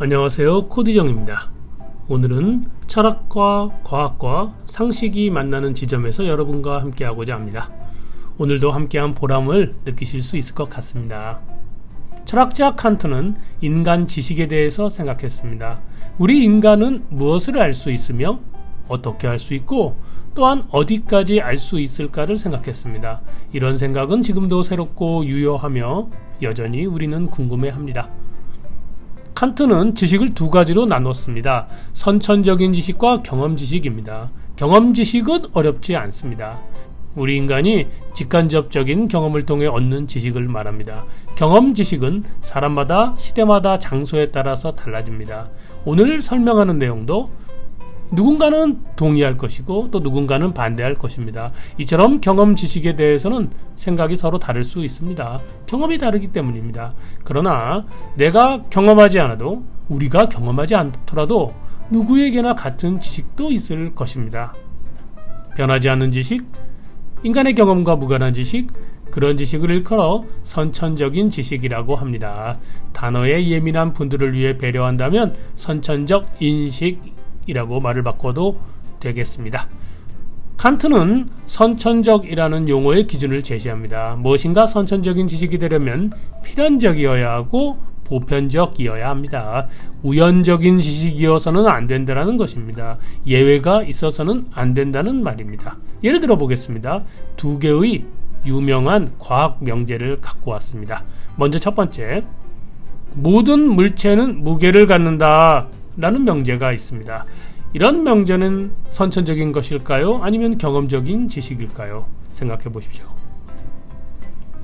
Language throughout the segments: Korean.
안녕하세요, 코디정입니다. 오늘은 철학과 과학과 상식이 만나는 지점에서 여러분과 함께하고자 합니다. 오늘도 함께한 보람을 느끼실 수 있을 것 같습니다. 철학자 칸트는 인간 지식에 대해서 생각했습니다. 우리 인간은 무엇을 알 수 있으며 어떻게 알 수 있고 또한 어디까지 알 수 있을까를 생각했습니다. 이런 생각은 지금도 새롭고 유효하며 여전히 우리는 궁금해합니다. 칸트는 지식을 두 가지로 나눴습니다. 선천적인 지식과 경험 지식입니다. 경험 지식은 어렵지 않습니다. 우리 인간이 직간접적인 경험을 통해 얻는 지식을 말합니다. 경험 지식은 사람마다, 시대마다, 장소에 따라서 달라집니다. 오늘 설명하는 내용도 누군가는 동의할 것이고 또 누군가는 반대할 것입니다. 이처럼 경험 지식에 대해서는 생각이 서로 다를 수 있습니다. 경험이 다르기 때문입니다. 그러나 내가 경험하지 않아도, 우리가 경험하지 않더라도 누구에게나 같은 지식도 있을 것입니다. 변하지 않는 지식, 인간의 경험과 무관한 지식, 그런 지식을 일컬어 선천적인 지식이라고 합니다. 단어에 예민한 분들을 위해 배려한다면 선천적 인식이라고 말을 바꿔도 되겠습니다. 칸트는 선천적이라는 용어의 기준을 제시합니다. 무엇인가 선천적인 지식이 되려면 필연적이어야 하고 보편적이어야 합니다. 우연적인 지식이어서는 안 된다는 것입니다. 예외가 있어서는 안 된다는 말입니다. 예를 들어 보겠습니다. 두 개의 유명한 과학 명제를 갖고 왔습니다. 먼저 첫 번째, 모든 물체는 무게를 갖는다 라는 명제가 있습니다. 이런 명제는 선천적인 것일까요? 아니면 경험적인 지식일까요? 생각해 보십시오.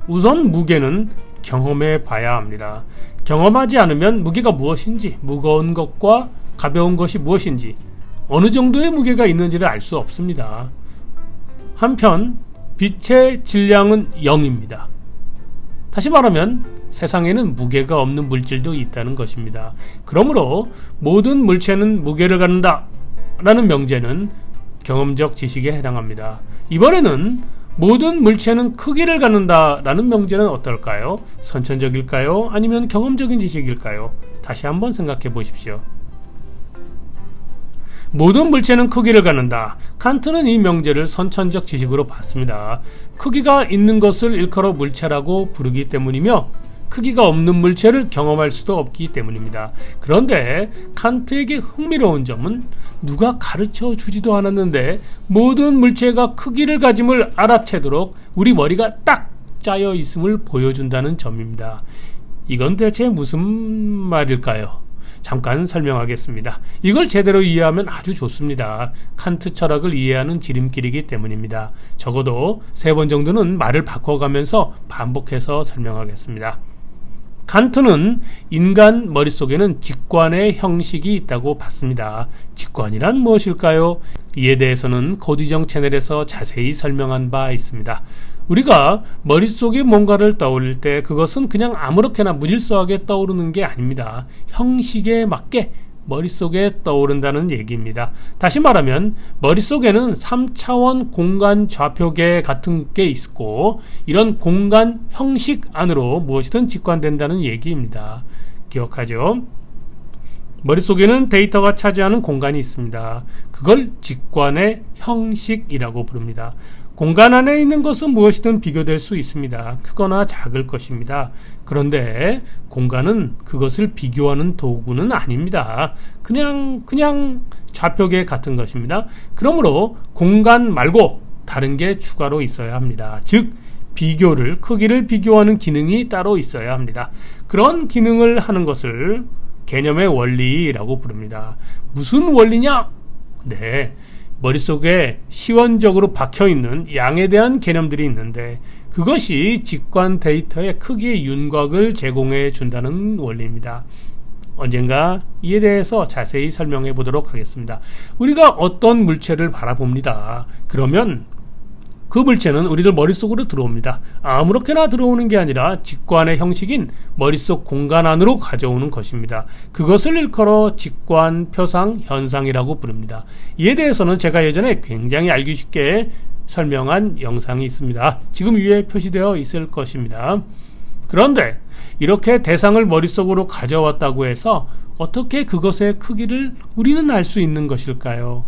우선 무게는 경험해 봐야 합니다. 경험하지 않으면 무게가 무엇인지, 무거운 것과 가벼운 것이 무엇인지, 어느 정도의 무게가 있는지를 알 수 없습니다. 한편 빛의 질량은 0입니다. 다시 말하면 세상에는 무게가 없는 물질도 있다는 것입니다. 그러므로 모든 물체는 무게를 갖는다 라는 명제는 경험적 지식에 해당합니다. 이번에는 모든 물체는 크기를 갖는다 라는 명제는 어떨까요? 선천적일까요? 아니면 경험적인 지식일까요? 다시 한번 생각해 보십시오. 모든 물체는 크기를 갖는다. 칸트는 이 명제를 선천적 지식으로 봤습니다. 크기가 있는 것을 일컬어 물체라고 부르기 때문이며 크기가 없는 물체를 경험할 수도 없기 때문입니다. 그런데 칸트에게 흥미로운 점은 누가 가르쳐 주지도 않았는데 모든 물체가 크기를 가짐을 알아채도록 우리 머리가 딱 짜여 있음을 보여준다는 점입니다. 이건 대체 무슨 말일까요? 잠깐 설명하겠습니다. 이걸 제대로 이해하면 아주 좋습니다. 칸트 철학을 이해하는 지름길이기 때문입니다. 적어도 3번 정도는 말을 바꿔가면서 반복해서 설명하겠습니다. 칸트는 인간 머릿속에는 직관의 형식이 있다고 봤습니다. 직관이란 무엇일까요? 이에 대해서는 코디정 채널에서 자세히 설명한 바 있습니다. 우리가 머릿속에 뭔가를 떠올릴 때 그것은 그냥 아무렇게나 무질서하게 떠오르는 게 아닙니다. 형식에 맞게 머릿속에 떠오른다는 얘기입니다. 다시 말하면 머릿속에는 3차원 공간 좌표계 같은 게 있고 이런 공간 형식 안으로 무엇이든 직관된다는 얘기입니다. 기억하죠? 머릿속에는 데이터가 차지하는 공간이 있습니다. 그걸 직관의 형식이라고 부릅니다. 공간 안에 있는 것은 무엇이든 비교될 수 있습니다. 크거나 작을 것입니다. 그런데 공간은 그것을 비교하는 도구는 아닙니다. 그냥 좌표계 같은 것입니다. 그러므로 공간 말고 다른 게 추가로 있어야 합니다. 즉 크기를 비교하는 기능이 따로 있어야 합니다. 그런 기능을 하는 것을 개념의 원리라고 부릅니다. 무슨 원리냐? 네, 머릿속에 시원적으로 박혀있는 양에 대한 개념들이 있는데 그것이 직관 데이터의 크기의 윤곽을 제공해 준다는 원리입니다. 언젠가 이에 대해서 자세히 설명해 보도록 하겠습니다. 우리가 어떤 물체를 바라봅니다. 그러면 그 물체는 우리들 머릿속으로 들어옵니다. 아무렇게나 들어오는 게 아니라 직관의 형식인 머릿속 공간 안으로 가져오는 것입니다. 그것을 일컬어 직관, 표상, 현상이라고 부릅니다. 이에 대해서는 제가 예전에 굉장히 알기 쉽게 설명한 영상이 있습니다. 지금 위에 표시되어 있을 것입니다. 그런데 이렇게 대상을 머릿속으로 가져왔다고 해서 어떻게 그것의 크기를 우리는 알 수 있는 것일까요?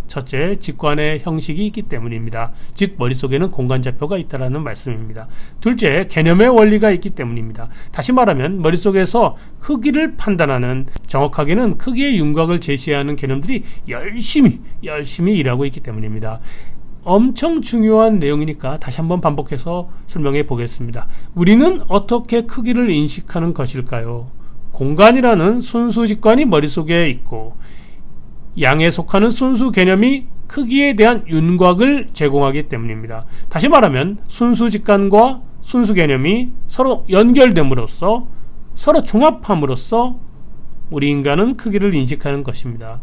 첫째, 직관의 형식이 있기 때문입니다. 즉 머릿속에는 공간좌표가 있다는 말씀입니다. 둘째, 개념의 원리가 있기 때문입니다. 다시 말하면 머릿속에서 크기를 판단하는, 정확하게는 크기의 윤곽을 제시하는 개념들이 열심히 일하고 있기 때문입니다. 엄청 중요한 내용이니까 다시 한번 반복해서 설명해 보겠습니다. 우리는 어떻게 크기를 인식하는 것일까요? 공간이라는 순수 직관이 머릿속에 있고 양에 속하는 순수 개념이 크기에 대한 윤곽을 제공하기 때문입니다. 다시 말하면 순수 직관과 순수 개념이 서로 연결됨으로써, 서로 종합함으로써 우리 인간은 크기를 인식하는 것입니다.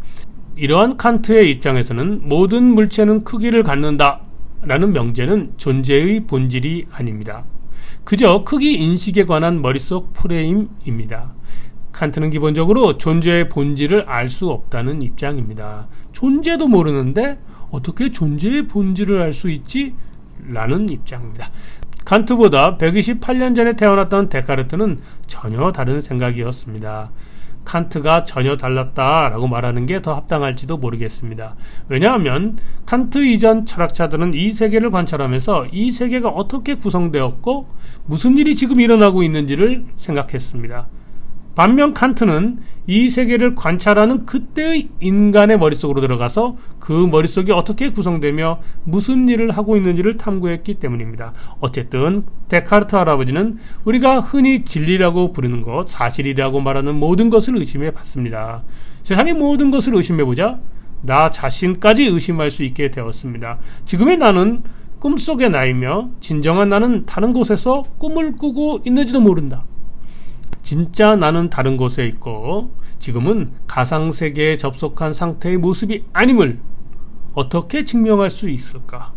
이러한 칸트의 입장에서는 모든 물체는 크기를 갖는다 라는 명제는 존재의 본질이 아닙니다. 그저 크기 인식에 관한 머릿속 프레임입니다. 칸트는 기본적으로 존재의 본질을 알 수 없다는 입장입니다. 존재도 모르는데 어떻게 존재의 본질을 알 수 있지? 라는 입장입니다. 칸트보다 128년 전에 태어났던 데카르트는 전혀 다른 생각이었습니다. 칸트가 전혀 달랐다라고 말하는 게 더 합당할지도 모르겠습니다. 왜냐하면 칸트 이전 철학자들은 이 세계를 관찰하면서 이 세계가 어떻게 구성되었고 무슨 일이 지금 일어나고 있는지를 생각했습니다. 반면 칸트는 이 세계를 관찰하는 그때의 인간의 머릿속으로 들어가서 그 머릿속이 어떻게 구성되며 무슨 일을 하고 있는지를 탐구했기 때문입니다. 어쨌든 데카르트 할아버지는 우리가 흔히 진리라고 부르는 것, 사실이라고 말하는 모든 것을 의심해 봤습니다. 세상의 모든 것을 의심해보자 나 자신까지 의심할 수 있게 되었습니다. 지금의 나는 꿈속의 나이며 진정한 나는 다른 곳에서 꿈을 꾸고 있는지도 모른다. 진짜 나는 다른 곳에 있고 지금은 가상세계에 접속한 상태의 모습이 아님을 어떻게 증명할 수 있을까?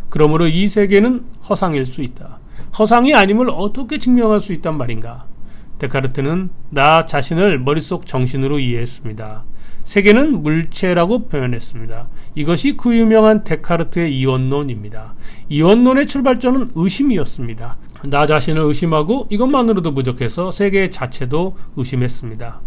그러므로 이 세계는 허상일 수 있다. 허상이 아님을 어떻게 증명할 수 있단 말인가? 데카르트는 나 자신을 머릿속 정신으로 이해했습니다. 세계는 물체라고 표현했습니다. 이것이 그 유명한 데카르트의 이원론입니다. 이원론의 출발점은 의심이었습니다. 나 자신을 의심하고 이것만으로도 부족해서 세계 자체도 의심했습니다.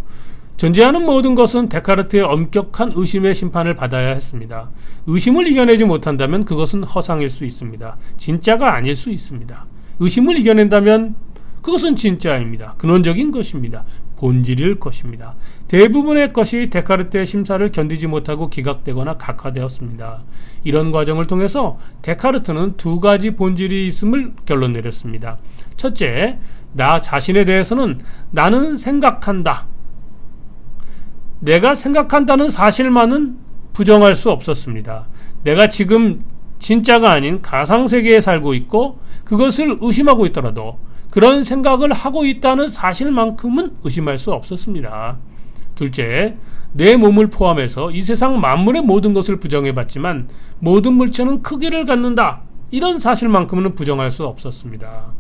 존재하는 모든 것은 데카르트의 엄격한 의심의 심판을 받아야 했습니다. 의심을 이겨내지 못한다면 그것은 허상일 수 있습니다. 진짜가 아닐 수 있습니다. 의심을 이겨낸다면 그것은 진짜입니다. 근원적인 것입니다. 본질일 것입니다. 대부분의 것이 데카르트의 심사를 견디지 못하고 기각되거나 각화되었습니다. 이런 과정을 통해서 데카르트는 두 가지 본질이 있음을 결론 내렸습니다. 첫째, 나 자신에 대해서는 나는 생각한다. 내가 생각한다는 사실만은 부정할 수 없었습니다. 내가 지금 진짜가 아닌 가상세계에 살고 있고 그것을 의심하고 있더라도 그런 생각을 하고 있다는 사실만큼은 의심할 수 없었습니다. 둘째, 내 몸을 포함해서 이 세상 만물의 모든 것을 부정해봤지만 모든 물체는 크기를 갖는다. 이런 사실만큼은 부정할 수 없었습니다.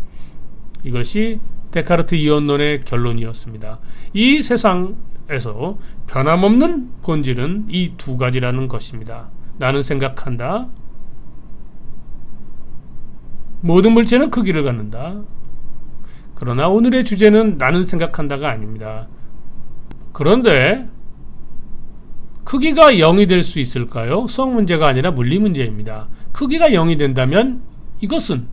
이것이 데카르트 이원론의 결론이었습니다. 이 세상에서 변함없는 본질은 이 두 가지라는 것입니다. 나는 생각한다. 모든 물체는 크기를 갖는다. 그러나 오늘의 주제는 나는 생각한다가 아닙니다. 그런데 크기가 0이 될 수 있을까요? 수학 문제가 아니라 물리 문제입니다. 크기가 0이 된다면 이것은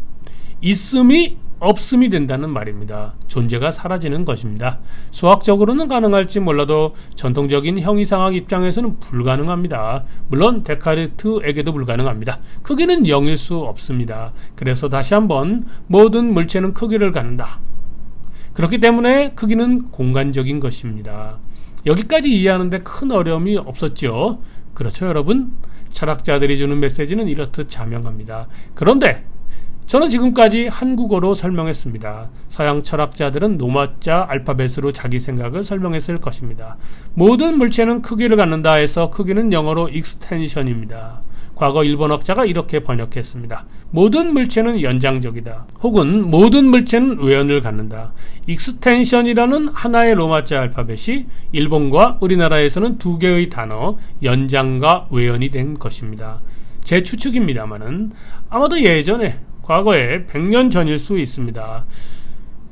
있음이 없음이 된다는 말입니다. 존재가 사라지는 것입니다. 수학적으로는 가능할지 몰라도 전통적인 형이상학 입장에서는 불가능합니다. 물론 데카르트에게도 불가능합니다. 크기는 0일 수 없습니다. 그래서 다시 한번 모든 물체는 크기를 갖는다. 그렇기 때문에 크기는 공간적인 것입니다. 여기까지 이해하는데 큰 어려움이 없었죠. 그렇죠, 여러분? 철학자들이 주는 메시지는 이렇듯 자명합니다. 그런데 저는 지금까지 한국어로 설명했습니다. 서양 철학자들은 로마자 알파벳으로 자기 생각을 설명했을 것입니다. 모든 물체는 크기를 갖는다 해서 크기는 영어로 익스텐션입니다. 과거 일본학자가 이렇게 번역했습니다. 모든 물체는 연장적이다. 혹은 모든 물체는 외연을 갖는다. 익스텐션이라는 하나의 로마자 알파벳이 일본과 우리나라에서는 두 개의 단어 연장과 외연이 된 것입니다. 제 추측입니다만은 아마도 예전에 과거에 100년 전일 수 있습니다.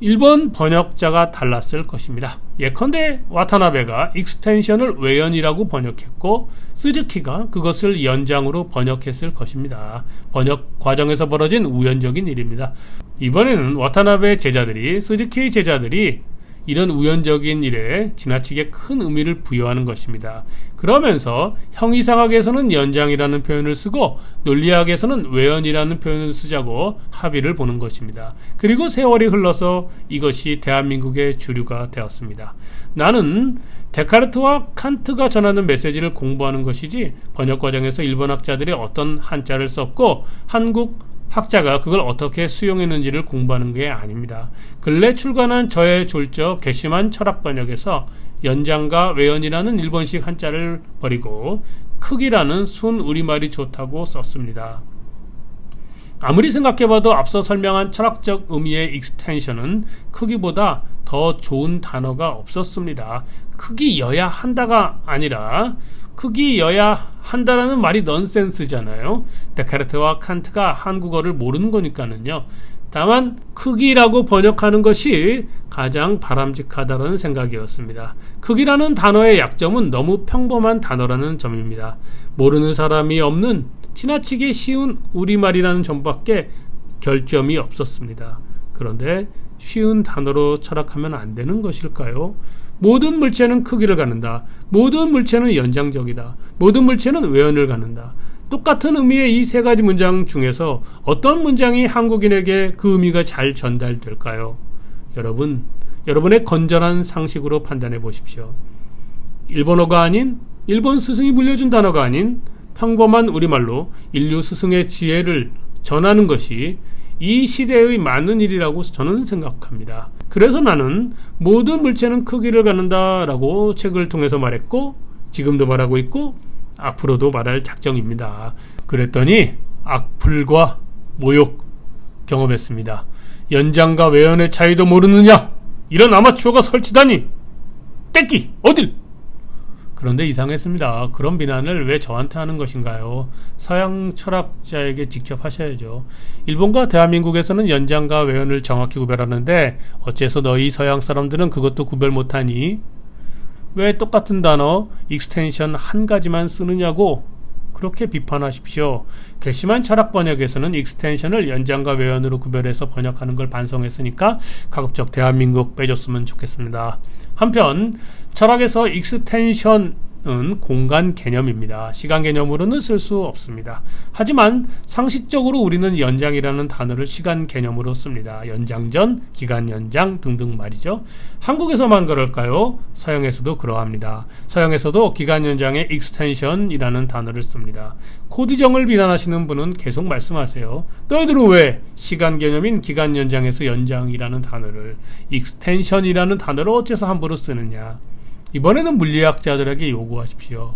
일본 번역자가 달랐을 것입니다. 예컨대 와타나베가 익스텐션을 외연이라고 번역했고 스즈키가 그것을 연장으로 번역했을 것입니다. 번역 과정에서 벌어진 우연적인 일입니다. 이번에는 와타나베 제자들이, 스즈키의 제자들이 이런 우연적인 일에 지나치게 큰 의미를 부여하는 것입니다. 그러면서 형이상학에서는 연장이라는 표현을 쓰고 논리학에서는 외연이라는 표현을 쓰자고 합의를 보는 것입니다. 그리고 세월이 흘러서 이것이 대한민국의 주류가 되었습니다. 나는 데카르트와 칸트가 전하는 메시지를 공부하는 것이지 번역 과정에서 일본 학자들이 어떤 한자를 썼고 한국 학자가 그걸 어떻게 수용했는지를 공부하는 게 아닙니다. 근래 출간한 저의 졸적 괘씸한 철학 번역에서 연장과 외연이라는 일본식 한자를 버리고 크기라는 순 우리말이 좋다고 썼습니다. 아무리 생각해봐도 앞서 설명한 철학적 의미의 익스텐션은 크기보다 더 좋은 단어가 없었습니다. 크기여야 한다가 아니라 크기여야 한다라는 말이 넌센스잖아요. 데카르트와 칸트가 한국어를 모르는 거니까는요. 다만 크기라고 번역하는 것이 가장 바람직하다는 생각이었습니다. 크기라는 단어의 약점은 너무 평범한 단어라는 점입니다. 모르는 사람이 없는 지나치게 쉬운 우리말이라는 점밖에 결점이 없었습니다. 그런데 쉬운 단어로 철학하면 안 되는 것일까요? 모든 물체는 크기를 갖는다. 모든 물체는 연장적이다. 모든 물체는 외연을 갖는다. 똑같은 의미의 이 세 가지 문장 중에서 어떤 문장이 한국인에게 그 의미가 잘 전달될까요? 여러분의 건전한 상식으로 판단해 보십시오. 일본어가 아닌, 일본 스승이 물려준 단어가 아닌 평범한 우리말로 인류 스승의 지혜를 전하는 것이 이 시대의 많은 일이라고 저는 생각합니다. 그래서 나는 모든 물체는 크기를 갖는다 라고 책을 통해서 말했고 지금도 말하고 있고 앞으로도 말할 작정입니다. 그랬더니 악플과 모욕 경험했습니다. 연장과 외연의 차이도 모르느냐? 이런 아마추어가 설치다니! 떼끼! 어딜! 그런데 이상했습니다. 그런 비난을 왜 저한테 하는 것인가요? 서양 철학자에게 직접 하셔야죠. 일본과 대한민국에서는 연장과 외연을 정확히 구별하는데 어째서 너희 서양 사람들은 그것도 구별 못하니? 왜 똑같은 단어 익스텐션 한 가지만 쓰느냐고 그렇게 비판하십시오. 괘씸한 철학 번역에서는 익스텐션을 연장과 외연으로 구별해서 번역하는 걸 반성했으니까 가급적 대한민국 빼줬으면 좋겠습니다. 한편 철학에서 익스텐션은 공간 개념입니다. 시간 개념으로는 쓸 수 없습니다. 하지만 상식적으로 우리는 연장이라는 단어를 시간 개념으로 씁니다. 연장전, 기간 연장 등등 말이죠. 한국에서만 그럴까요? 서양에서도 그러합니다. 서양에서도 기간 연장에 익스텐션이라는 단어를 씁니다. 코디정을 비난하시는 분은 계속 말씀하세요. 너희들은 왜 시간 개념인 기간 연장에서 연장이라는 단어를 익스텐션이라는 단어를 어째서 함부로 쓰느냐? 이번에는 물리학자들에게 요구하십시오.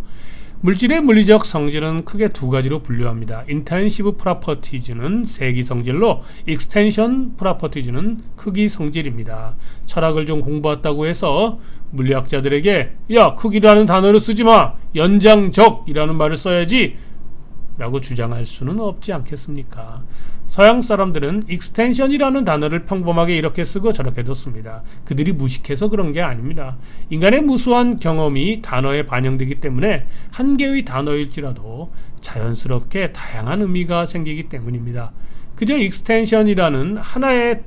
물질의 물리적 성질은 크게 두 가지로 분류합니다. 인텐시브 프로퍼티즈는 세기 성질로 익스텐션 프로퍼티즈는 크기 성질입니다. 철학을 좀 공부했다고 해서 물리학자들에게 야, 크기라는 단어를 쓰지 마! 연장적이라는 말을 써야지! 라고 주장할 수는 없지 않겠습니까? 서양 사람들은 익스텐션이라는 단어를 평범하게 이렇게 쓰고 저렇게 뒀습니다. 그들이 무식해서 그런 게 아닙니다. 인간의 무수한 경험이 단어에 반영되기 때문에 한 개의 단어일지라도 자연스럽게 다양한 의미가 생기기 때문입니다. 그저 익스텐션이라는 하나의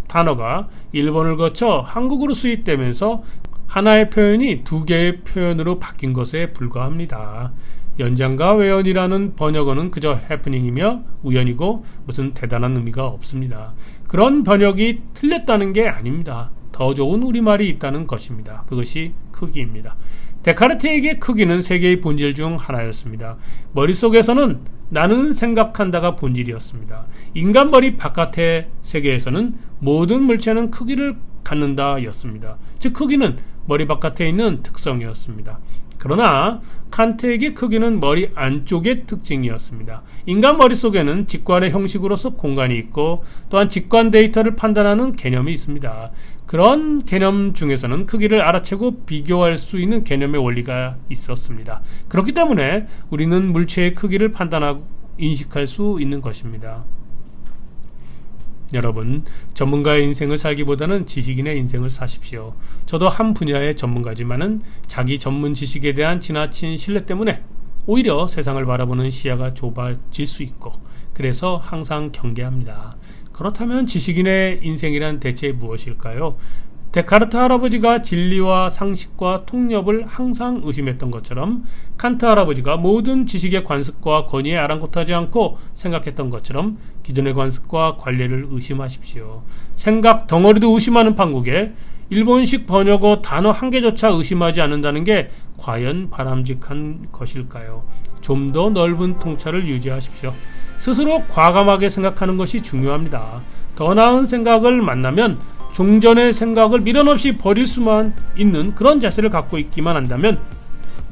단어가 일본을 거쳐 한국으로 수입되면서 하나의 표현이 두 개의 표현으로 바뀐 것에 불과합니다. 연장과 외연이라는 번역어는 그저 해프닝이며 우연이고 무슨 대단한 의미가 없습니다. 그런 번역이 틀렸다는 게 아닙니다. 더 좋은 우리말이 있다는 것입니다. 그것이 크기입니다. 데카르트에게 크기는 세계의 본질 중 하나였습니다. 머릿속에서는 나는 생각한다가 본질이었습니다. 인간 머리 바깥의 세계에서는 모든 물체는 크기를 갖는다 였습니다. 즉 크기는 머리 바깥에 있는 특성이었습니다. 그러나 칸트에게 크기는 머리 안쪽의 특징이었습니다. 인간 머릿속에는 직관의 형식으로서 공간이 있고 또한 직관 데이터를 판단하는 개념이 있습니다. 그런 개념 중에서는 크기를 알아채고 비교할 수 있는 개념의 원리가 있었습니다. 그렇기 때문에 우리는 물체의 크기를 판단하고 인식할 수 있는 것입니다. 여러분, 전문가의 인생을 살기보다는 지식인의 인생을 사십시오. 저도 한 분야의 전문가지만은 자기 전문 지식에 대한 지나친 신뢰 때문에 오히려 세상을 바라보는 시야가 좁아질 수 있고, 그래서 항상 경계합니다. 그렇다면 지식인의 인생이란 대체 무엇일까요? 데카르트 할아버지가 진리와 상식과 통념을 항상 의심했던 것처럼, 칸트 할아버지가 모든 지식의 관습과 권위에 아랑곳하지 않고 생각했던 것처럼 기존의 관습과 관례를 의심하십시오. 생각 덩어리도 의심하는 판국에 일본식 번역어 단어 한 개조차 의심하지 않는다는 게 과연 바람직한 것일까요? 좀 더 넓은 통찰을 유지하십시오. 스스로 과감하게 생각하는 것이 중요합니다. 더 나은 생각을 만나면 종전의 생각을 미련 없이 버릴 수만 있는 그런 자세를 갖고 있기만 한다면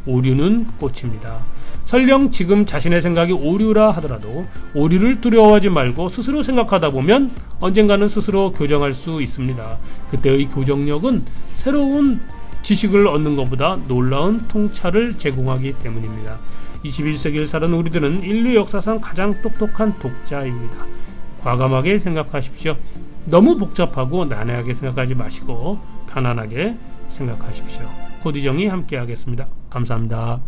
오류는 꽃입니다. 설령 지금 자신의 생각이 오류라 하더라도 오류를 두려워하지 말고 스스로 생각하다 보면 언젠가는 스스로 교정할 수 있습니다. 그때의 교정력은 새로운 지식을 얻는 것보다 놀라운 통찰을 제공하기 때문입니다. 21세기를 사는 우리들은 인류 역사상 가장 똑똑한 독자입니다. 과감하게 생각하십시오. 너무 복잡하고 난해하게 생각하지 마시고 편안하게 생각하십시오. 코디정이 함께 하겠습니다. 감사합니다.